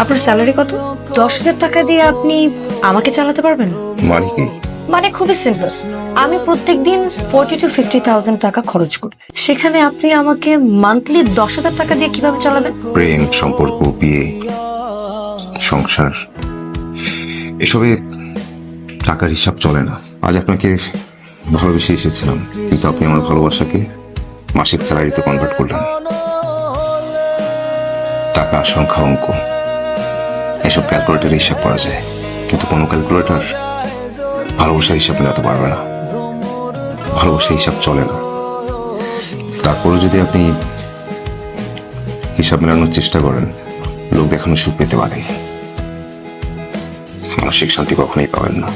আপনার স্যালারি কত? 10,000 টাকা দিয়ে আপনি আমাকে চালাতে পারবেন? মানে কি? মানে খুবই সিম্পল। আমি প্রত্যেকদিন 40 to 50,000 টাকা খরচ করি, সেখানে আপনি আমাকে মান্থলি 10,000 টাকা দিয়ে কিভাবে চালাবেন? প্রেম, সম্পর্ক, বিয়ে, সংসার, এসবে টাকার হিসাব চলে না। আজ আপনাকে ভালোবেসে এসেছিলাম, কিন্তু আপনি আমার ভালোবাসাকে মাসিক স্যালারিতে কনভার্ট করলেন। টাকা, সংখ্যা, অঙ্ক, এসব ক্যালকুলেটরে হিসাব করা যায়, কিন্তু কোনো ক্যালকুলেটর ভালোবাসার হিসাব মেলাতে পারবে না। ভালোবাসার হিসাব চলে না। তারপরে যদি আপনি হিসাব মেলানোর চেষ্টা করেন, লোক দেখানো সুখ পেতে পারে, মানসিক শান্তি কখনোই পাবেন না।